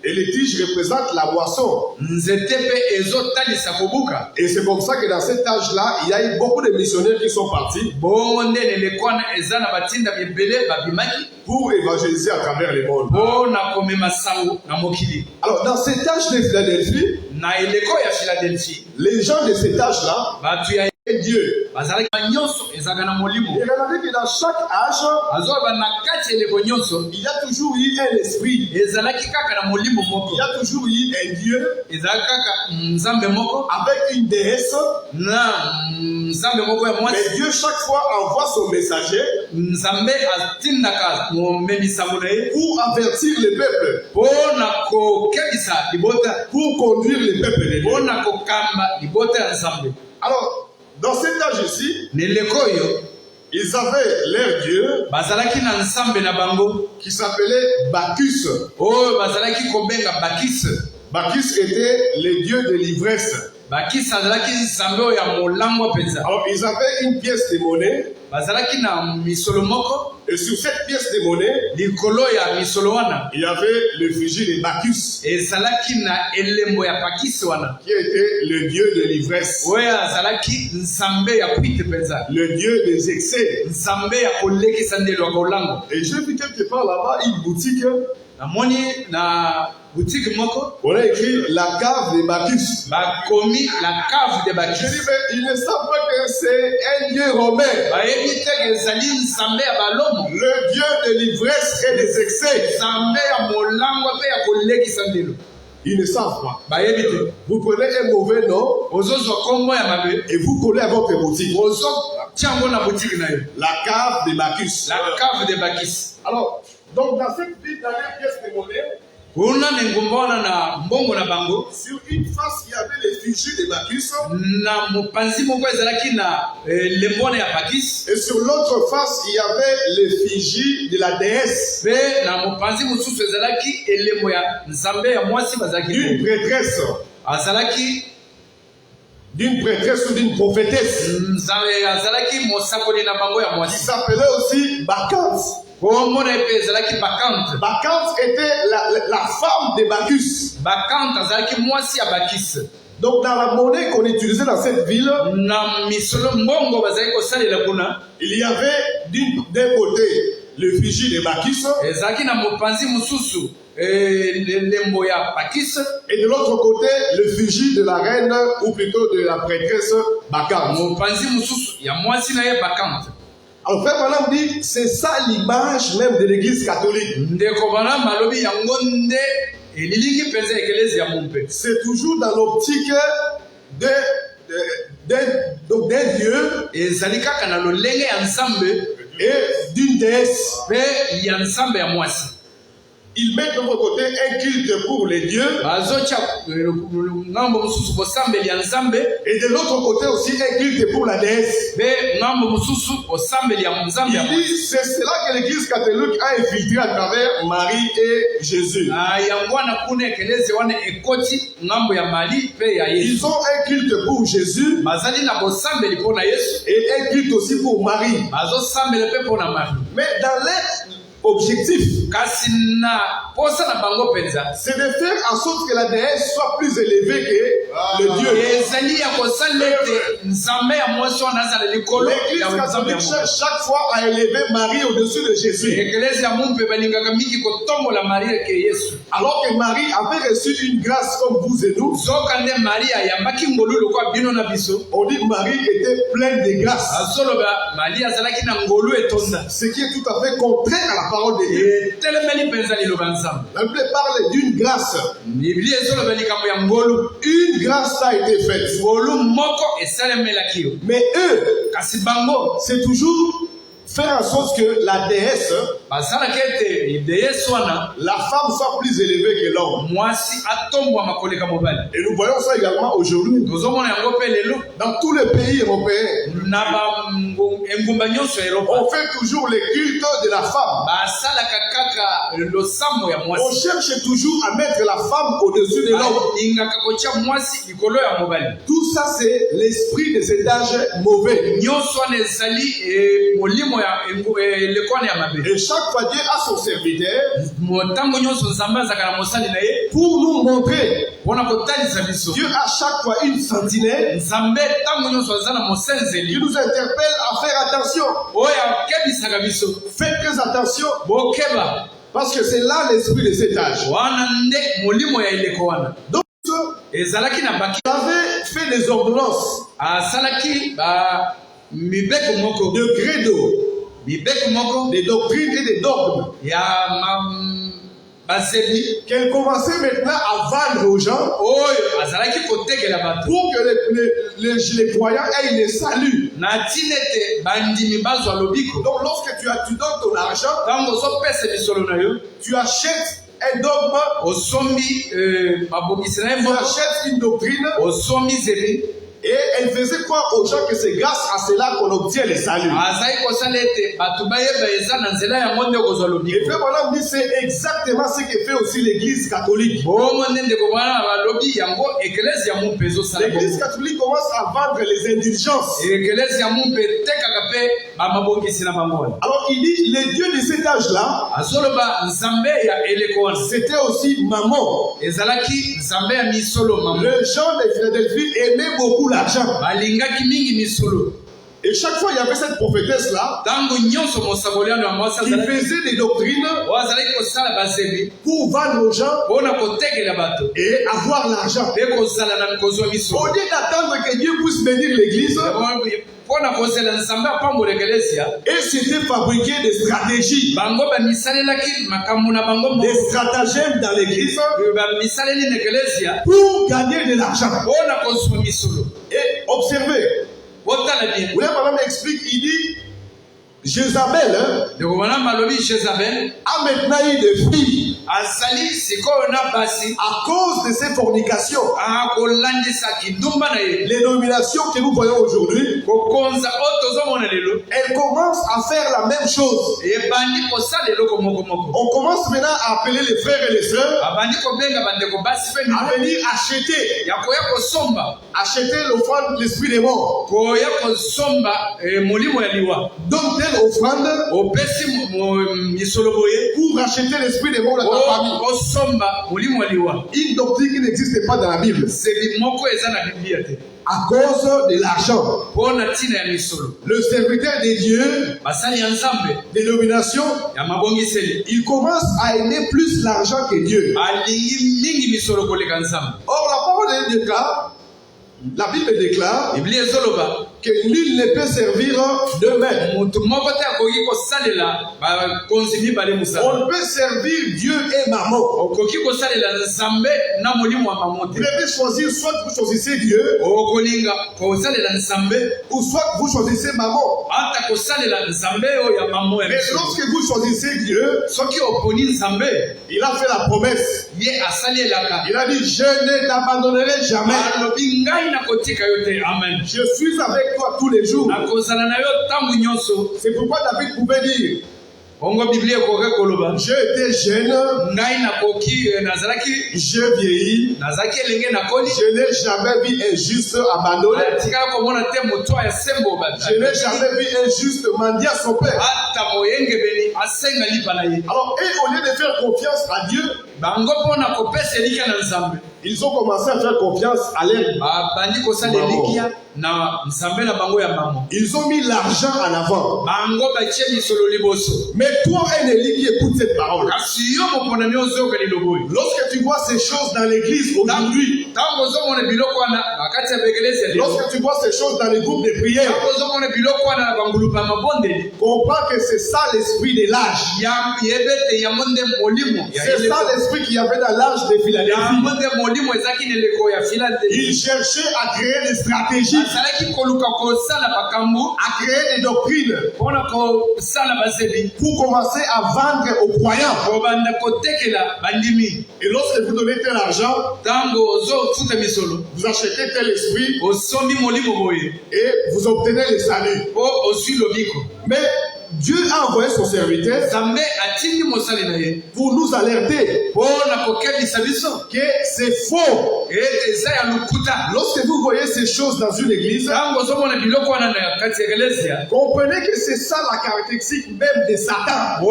Et les tiges représentent la moisson. Et c'est comme ça que dans cet âge-là, il y a eu beaucoup de missionnaires qui sont partis pour évangéliser à travers le monde. Alors dans cet âge de Philadelphie, les gens de cet âge-là, Dieu. Et regardez que dans chaque âge, il y a toujours eu un esprit. Il y a toujours eu un Dieu avec une déesse. Mais Dieu chaque fois envoie son messager pour avertir le peuple, pour conduire le peuple de Dieu. Alors, dans cet âge ici, ils avaient leur Dieu qui s'appelait Bacchus. Bacchus était le dieu de l'ivresse. Alors ils avaient une pièce de monnaie. Et sur cette pièce de monnaie, il y avait l'effigie de Bacchus, qui était le dieu de l'ivresse, le dieu des excès. Et j'ai vu quelque part là-bas une boutique. On a écrit la cave de Bacchus. Je dis, mais il ne savent pas que c'est un dieu romain. Le dieu de l'ivresse et des excès. Ils ne savent pas. Vous prenez un mauvais nom et vous collez à votre boutique. La cave de Bacchus. Alors, donc dans cette ville, dans les pièces de monnaie, sur une face, il y avait l'effigie de Bacchus. Et sur l'autre face, il y avait l'effigie de la déesse. D'une prêtresse ou d'une prophétesse. Qui s'appelait aussi Bacchante. Bacchante était la femme de Bacchus. Donc dans la monnaie qu'on utilisait dans cette ville, il y avait d'un côté l'effigie de Bacchus et de l'autre côté l'effigie de la reine, ou plutôt de la prêtresse Bacchante. Alors Frère Branham dit, c'est ça l'image même de l'église catholique. C'est toujours dans l'optique d'un Dieu et d'une déesse. Ils mettent de l'autre côté un culte pour les dieux. Et de l'autre côté aussi un culte pour la déesse. Il dit, c'est cela que l'église catholique a infiltré à travers Marie et Jésus. Ils ont un culte pour Jésus et un culte aussi pour Marie. Mais dans les objectif, c'est de faire en sorte que la déesse soit plus élevée que le Dieu. L'église catholique cherche chaque fois à élever Marie au-dessus de Jésus. Alors que Marie avait reçu une grâce comme vous et nous. On dit que Marie était pleine de grâce. Ce qui est tout à fait contraire à la parole de Dieu. La Bible parle d'une grâce. Une grâce a été faite. Mais eux, c'est toujours faire en sorte que la déesse, la femme soit plus élevée que l'homme. Et nous voyons ça également aujourd'hui. Dans tous les pays européens, on fait toujours le culte de la femme. On cherche toujours à mettre la femme au-dessus de l'homme. Tout ça, c'est l'esprit de cet âge mauvais. Et chaque fois Dieu a son serviteur pour nous montrer. Dieu a chaque fois une sentinelle qui nous interpelle à faire attention. Faites très attention, parce que c'est là l'esprit de cet âge. Donc ils avaient fait des ordonnances de credo, des doctrines et des dogmes, qu'elle commençait maintenant à vendre aux gens pour que les croyants aient le salut. Donc lorsque tu donnes ton argent, tu achètes un dogme, tu achètes une doctrine, Et elle faisait croire aux gens que c'est grâce à cela qu'on obtient les saluts. Et frère Branham dit c'est exactement ce que fait aussi l'église catholique. L'église catholique commence à vendre les indulgences. Alors il dit les dieux de cet âge-là, c'était aussi maman. Les gens de Philadelphie aimaient beaucoup l'argent. Et chaque fois, il y avait cette prophétesse-là qui faisait des doctrines pour vendre aux gens et avoir l'argent. Au lieu d'attendre que Dieu puisse bénir l'église, et c'était fabriquer des stratégies, des stratagèmes dans l'église pour gagner de l'argent. Et observez, William Branham explique, il dit Jézabel a maintenant eu des filles à cause de ces fornications. Les nominations que nous voyons aujourd'hui, elles commencent à faire la même chose. On commence maintenant à appeler les frères et les sœurs à venir acheter l'offrande de l'esprit des morts. Donc telle offrande pour racheter l'esprit des morts de ta famille. Une doctrine qui n'existe pas dans la Bible. À cause de l'argent. Le serviteur de Dieu, des nominations, il commence à aimer plus l'argent que Dieu. Or, la parole de Dieu déclare, la Bible déclare que nul ne peut servir deux maîtres. On ne peut servir Dieu et maman. Vous devez choisir, soit vous choisissez Dieu, ou soit vous choisissez maman. Mais lorsque vous choisissez Dieu, il a fait la promesse. Il a dit, je ne t'abandonnerai jamais. Je suis avec toi tous les jours. C'est pourquoi David pouvait dire, je étais jeune, je vieillis, je n'ai jamais vu un juste abandonné, je n'ai jamais vu un juste mendier à son père. Alors, et au lieu de faire confiance à Dieu, ils ont commencé à faire confiance à l'air. Ils ont mis l'argent en avant. Mais toi, un élu qui écoute cette parole, lorsque tu vois ces choses dans l'église aujourd'hui, lorsque tu vois ces choses dans les groupes de prière, comprends que c'est ça l'esprit de l'âge. C'est ça l'esprit qu'il y avait dans l'âge de Philadelphie. Il cherchait à créer des stratégies, à créer des doctrines pour commencer à vendre aux croyants. Et lorsque vous donnez tel argent, vous achetez tel esprit et vous obtenez le salut. Mais Dieu a envoyé son serviteur pour nous alerter que c'est faux. Lorsque vous voyez ces choses dans une église, comprenez que c'est ça la caractéristique même de Satan.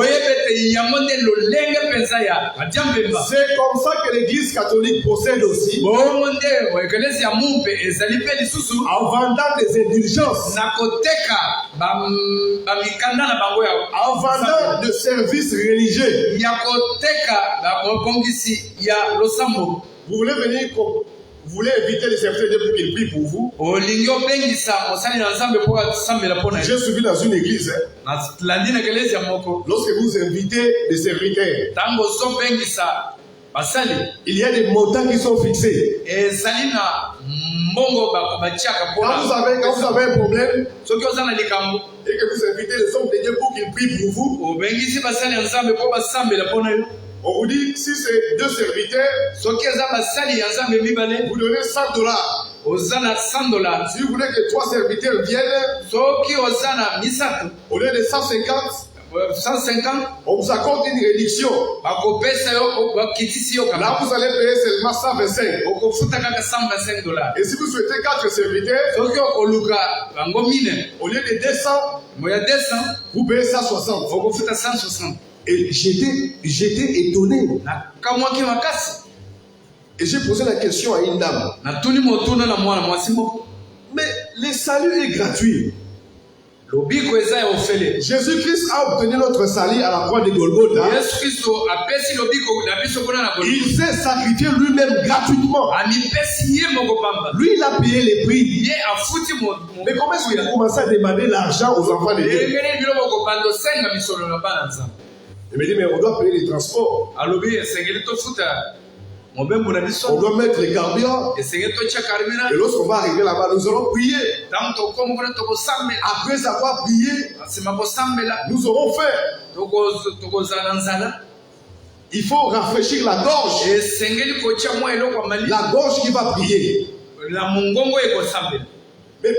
C'est comme ça que l'église catholique procède aussi, en vendant des indulgences, en vendant de services religieux. Vous voulez venir, vous voulez inviter les serviteurs pour qu'ils prient pour vous. J'ai suivi dans une église. Lorsque vous invitez des serviteurs, il y a des montants qui sont fixés. Quand vous avez un problème et que vous invitez les hommes de Dieu pour qu'ils prient pour vous, on vous dit, si c'est deux serviteurs, vous donnez $100. ozana $100. Si vous voulez que 3 serviteurs viennent, Soki ozana misato, au lieu de 150, 150, on vous accorde une réduction. bakopesa yo bakitisi yo Là, kama. vous allez payer seulement 125. Okofuta kaka $125. Et si vous souhaitez 4 serviteurs, Soki okoluka bango mine, au lieu de 200, moya 200, vous payez 160. okofuta 160. Et j'étais étonné. Na kamwaki makasi. Et j'ai posé la question à une dame. Na tuni motuna na mwana mwasi moko. Mais le salut est gratuit. Lobiko eza ya ofele. Jésus-Christ a obtenu notre salut à la croix de Golgotha. Yesu Kristo apesi lobiko na biso kuna na Golgotha. Il s'est sacrifié lui-même gratuitement. Amipesi ye moko pamba. Lui, il a payé les prix. Ye afuti mo. Mais comment est-ce qu'il a commencé à demander l'argent aux enfants de Dieu? Ngene bilo moko pando senga misolo na bana nzambe. Il me dit, mais on doit payer les transports. Alobi esengeli to futa. Mobembo na biso. On doit mettre les carburants. Esengeli to cha carburant. Et lorsqu'on va arriver là-bas, nous allons prier. Tam to komo kuna to kosambe. Après avoir prié, Asema kosambe la. nous aurons faim. Toko zana nzala. Il faut rafraîchir la gorge. Esengeli ko cha mwa eloko mali. La gorge qui va prier. La mungongo eko sambe. Mais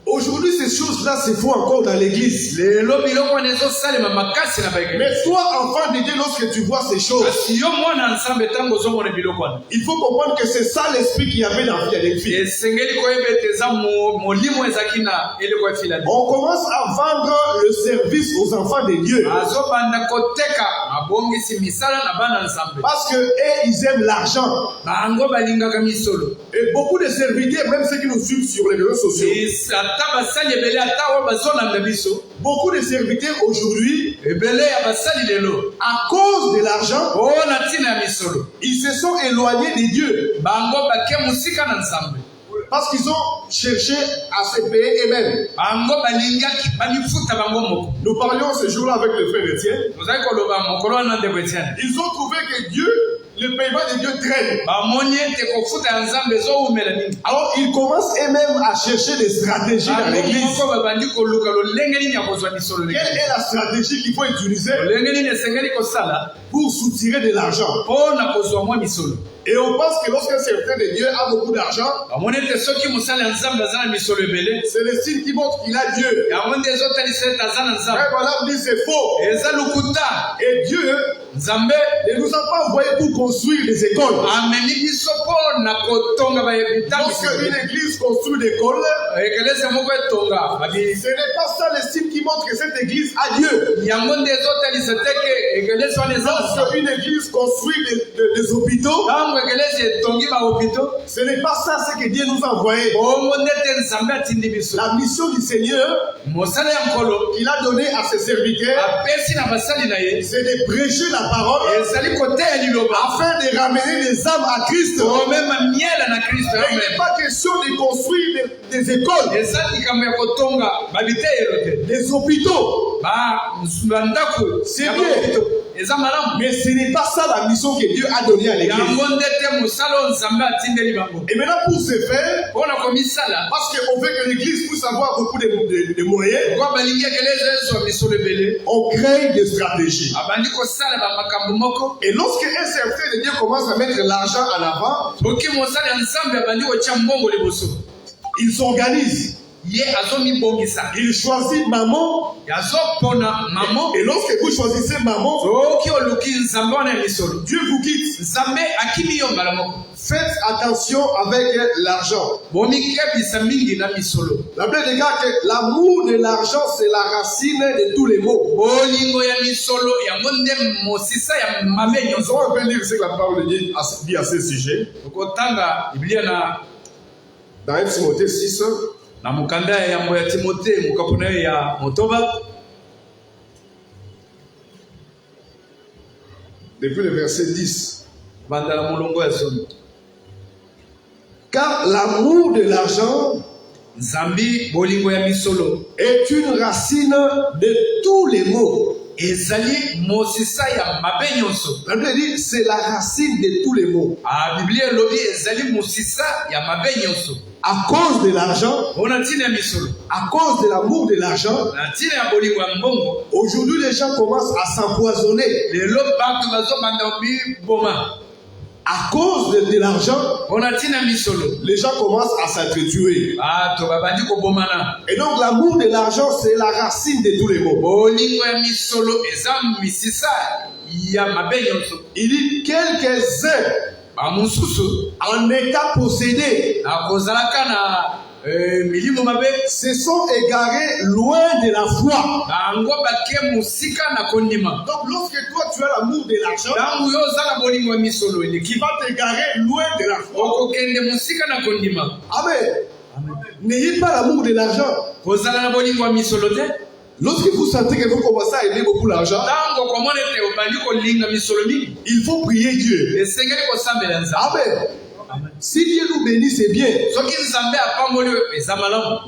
aujourd'hui, ces choses-là se font encore dans l'église. Le lobi loko nezo sale mama kasi na baike. Mais toi, enfant de Dieu, lorsque tu vois ces choses, Yo mwana nsambe tango zongo ne biloko na. il faut comprendre que c'est ça l'esprit qu'il y avait dans Philadelphie. Esengeli ko ebeteza molimo ezakina ele ko Philadelphie. On commence à vendre le service aux enfants de Dieu. Azobanda koteka abongisi misala na bana nsambe. Parce que eux, ils aiment l'argent. Bango balingaka misolo. Et beaucoup de serviteurs, même ceux qui nous suivent sur les réseaux sociaux, Ata basali ebele ata o bazona na biso. beaucoup de serviteurs aujourd'hui, Ebele ya basali lelo. à cause de l'argent, O na tina ya misolo. ils se sont éloignés de Dieu. Bango bake musika na nsambe. Parce qu'ils ont cherché à se payer eux-mêmes. Bango balingaki bamifuta bango moko. Nous parlions ce jour-là avec le frère Étienne. Ozali koloba mokolo na ndeko Etienne. Ils ont trouvé que Dieu, le paiement de Dieu traîne. Bamoni ete kofuta ya nzambe ezoumela nini. Alors ils commencent eux-mêmes à chercher des stratégies dans l'église. Moko babandi koluka lolenge nini ya kozwa misolo Quelle leki. est la stratégie qu'il faut utiliser Lolenge nini esengeli kosala pour soutirer de l'argent? mpona kozwa mwa misolo. Et on pense que lorsqu'un serviteur de Dieu a beaucoup d'argent, Bamoni ete soki mosala ya nzambe aza na misolo ebele c'est le signe qui montre qu'il a Dieu. yango nde ezotalisa ete aza na nzambe. Mais voilà, on dit c'est faux. Eza lokuta. Et Dieu Nzambe ne nous a pas envoyés pour construire des écoles. amemi biso mpona kotonga bayebita Lorsque une église construit des écoles, ekelese moko etonga babi. ce n'est pas ça le signe qui montre que cette église a Dieu. Yango nde ezotalisa te ke ekelese wana eza na Lorsque une église construit des hôpitaux, ntango ekelese etongi bahopito ce n'est pas ça ce que Dieu nous a envoyé. bongo nde te nzambe atindi biso. La mission du Seigneur Mosala ya nkolo qu'il a donné à ses serviteurs, apesi na basali na ye c'est de prêcher la parole ezali koteya liloba afin de ramener les âmes à Christ. omema miela na kristo. Mais il n'est pas question de construire des écoles, eza likambo ya kotonga babiteyelo te des hôpitaux. bandako C'est ya bien. bahopito eza malamu. Mais ce n'est pas ça la mission que Dieu a donnée à l'église. yango nde te mosala oyo nzambe atindeli bango Et maintenant, pour ce faire, mpona komisala parce qu'on veut que l'église puisse avoir beaucoup de moyens, kwa balingi ekelese ezwa misolo ebele on crée des stratégies. abandi kosala bamakambo moko. Et lorsque un serviteur de Dieu commence à mettre l'argent en avant, soki mosala ya nzambe abandi kotya mbongo liboso il s'organise. ye azomibongisa Il choisit maman. azopona mamo. Et lorsque vous choisissez maman, soki oluki nzambe wana ya misolo Dieu vous quitte. nzambe akimi yo mbala moko. Faites attention avec l'argent. bomikebisa mingi na misolo. La Bible dit que l'amour de l'argent, c'est la racine de tous les maux. bolingo ya misolo yango nde mosisa ya mabe Nous nyonso. allons un peu lire ce que la parole de Dieu dit à ce sujet. okotanga biblia na Dans 1 Timothée 6, na mokanda ya yambo ya timote mokapo na ye ya motoba depuis le verset 10. banda na molongo ya zomi. Car l'amour de l'argent nzambi bolingo ya misolo est une racine de tous les maux. ezali mosisa ya mabe nyonso. La Bible dit c'est la racine de tous les maux. biblia elobi ezali mosisa ya mabe nyonso. À cause de l'argent, mpona ntina ya misolo à cause de l'amour de l'argent, na ntina ya bolingo ya mbongo aujourd'hui les gens commencent à s'empoisonner, lelo bato bazobanda biboma à cause de l'argent, les gens commencent à s'entretuer. Et donc l'amour de l'argent, c'est la racine de tous les maux. Il dit quelques-uns en état possédé se sont égarés loin de la foi. Donc lorsque toi tu as l'amour de l'argent, tu vas t'égarer loin de la foi. Amen. N'ayez pas l'amour de l'argent. Lorsque vous sentez que vous commencez à aimer beaucoup l'argent, il faut prier Dieu. Amen. Si Dieu nous bénit, c'est bien.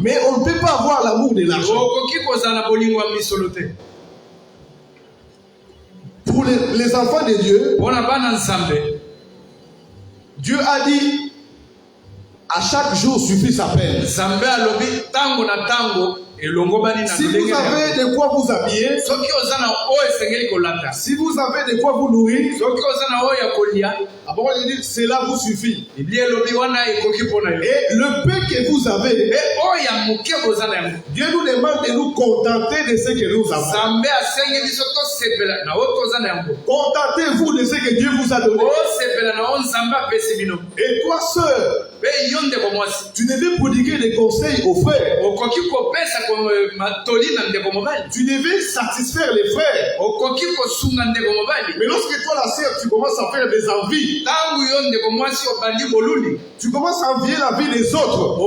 Mais on ne peut pas avoir l'amour de l'argent. Pour les enfants de Dieu, Dieu a dit à chaque jour suffit sa peine. Si vous avez de quoi vous habiller, si vous avez de quoi vous nourrir, cela vous suffit. Et le peu que vous avez, Dieu nous demande de nous contenter de ce que nous avons. Contentez-vous de ce que Dieu vous a donné. Et toi, sœur, tu devais prodiguer des conseils aux frères. Tu devais satisfaire les frères. Mais lorsque toi, la sœur, tu commences à faire des envies, tu commences à envier la vie des autres.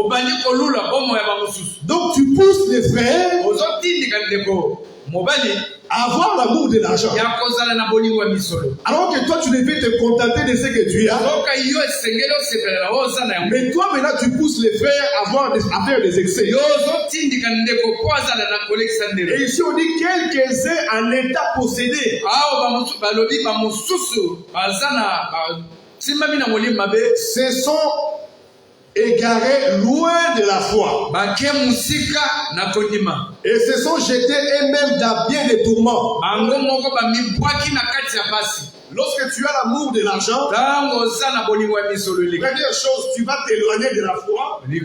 Donc tu pousses les frères à avoir l'amour de l'argent. Alors que toi tu devais te contenter de ce que tu as. Mais toi maintenant tu pousses les frères à faire des excès. Et ici on dit quelques-uns en état possédé. Ce sont égarés loin de la foi. Et se sont jetés eux-mêmes dans bien des tourments. Lorsque tu as l'amour de l'argent, première chose, tu vas t'éloigner de la foi. Et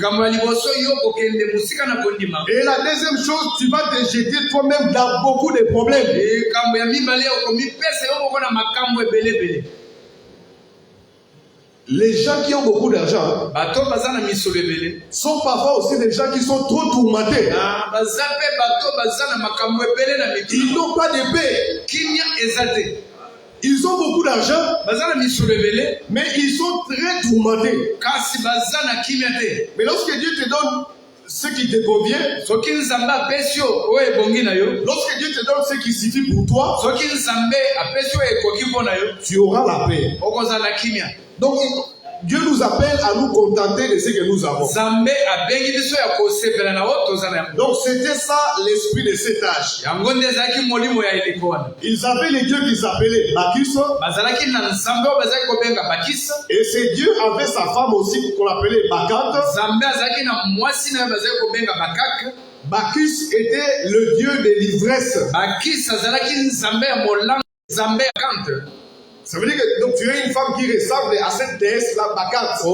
la deuxième chose, tu vas te jeter toi-même dans beaucoup de problèmes. Les gens qui ont beaucoup d'argent sont parfois aussi des gens qui sont trop tourmentés. Ils n'ont pas de paix. Ils ont beaucoup d'argent, mais ils sont très tourmentés. Mais lorsque Dieu te donne ce qui te convient, lorsque Dieu te donne ce qui suffit pour toi, tu auras la paix. Donc Dieu nous appelle à nous contenter de ce que nous avons. Donc c'était ça l'esprit de cet âge. Ils avaient les dieux qui s'appelaient Bacchus. Et ce dieu avait sa femme aussi qu'on appelait Bacchante. Bacchus était le dieu de l'ivresse. Ça veut dire que donc, tu es une femme qui ressemble à cette déesse-là, Bacchante.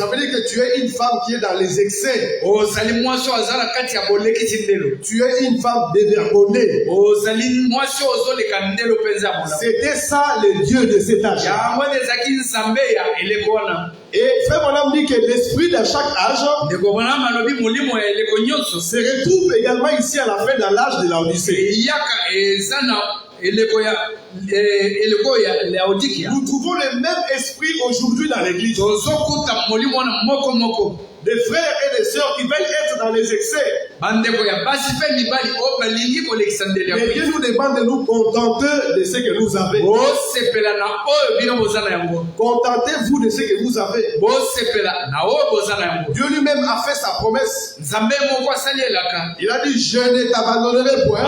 Ça veut dire que tu es une femme qui est dans les excès. Tu es une femme dévergondée. C'était ça le dieu de cet âge. Et frère Bonhomme dit que l'esprit de chaque âge se retrouve également ici à la fin de l'âge de la Odyssée. Nous trouvons le même esprit aujourd'hui dans l'église. Des frères et des sœurs qui veulent être dans les excès. Mais Dieu nous demande de nous contenter de ce que nous avons. Contentez-vous de ce que vous avez. Dieu lui-même a fait sa promesse. Il a dit, je ne t'abandonnerai point.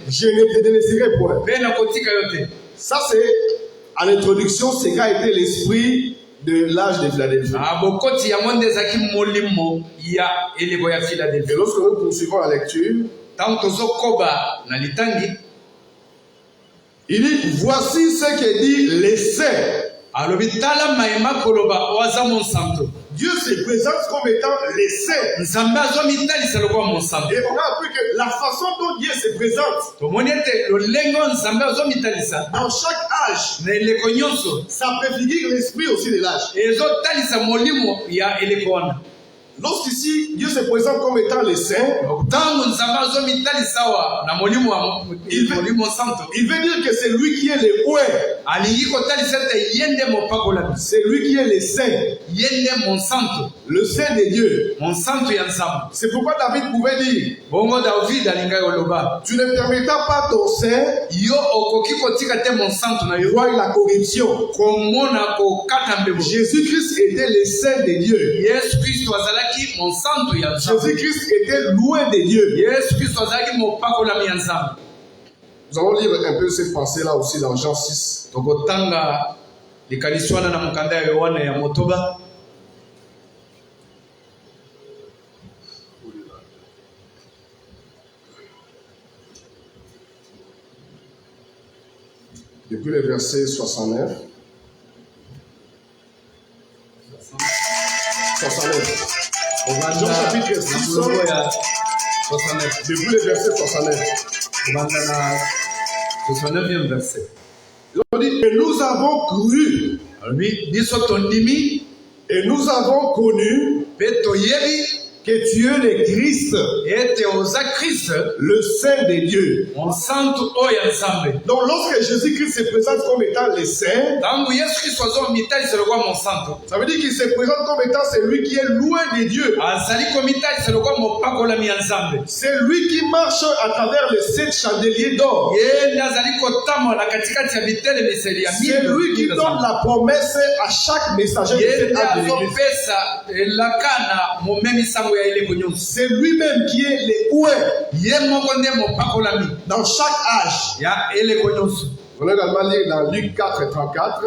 Je ne te délaisserai point. Ça c'est, à l'introduction, c'est qu'a été l'esprit de l'âge de Philadelphie. Et lorsque nous poursuivons la lecture, Il dit, voici ce que dit les saints. Dieu se présente comme étant les saints. Et on a appris que la façon dont Dieu se présente, dans chaque âge, ça préfigure l'esprit aussi de l'âge. Lorsqu'ici, Dieu se présente comme étant les saints, il veut dire que c'est lui qui est le oué. C'est lui qui est le saint. Le saint de Dieu. C'est pourquoi David pouvait dire, tu ne permettras pas ton saint voir la corruption. Jésus-Christ était le saint de Dieu. Jésus-Christ était loin de Dieu. Nous allons lire un peu cette pensée-là aussi dans Jean 6. Depuis le verset 69. 69. Jean chapitre 6, depuis le verset 69. On dit, et nous avons cru, et nous avons connu que tu es le Christ, le Saint de Dieu. Donc lorsque Jésus-Christ se présente comme étant le Saint, ça veut dire qu'il se présente comme étant celui qui est loin de Dieu. C'est lui qui marche à travers les 7 chandeliers d'or. C'est lui qui donne la promesse à chaque messager de cette âge. C'est lui-même qui est le oué dans chaque âge. On va également lire dans Luc 4 et 34.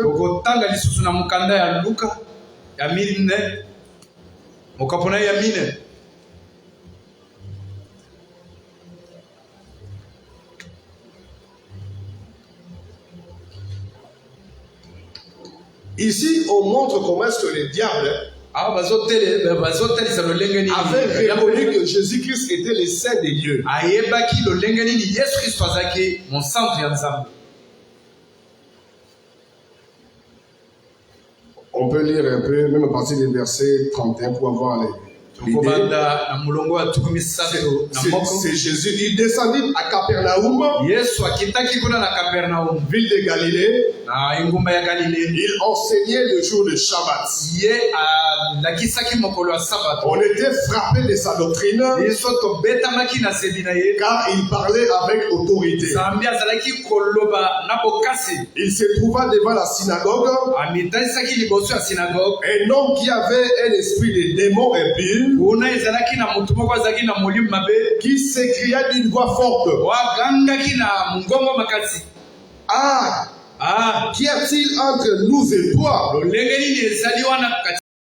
Ici, on montre comment est-ce que le diable avait reconnu que Jésus-Christ était le Saint de Dieu. On peut lire un peu, même à partir du verset 31 pour avoir l'idée. C'est Jésus. Il descendit à Capernaum, ville de Galilée. Il enseignait le jour de Shabbat. On était frappé de sa doctrine car il parlait avec autorité. Il se trouva devant la synagogue un homme qui avait un esprit de démon impur qui s'écria d'une voix forte. Ah, qu'y a-t-il entre nous et toi?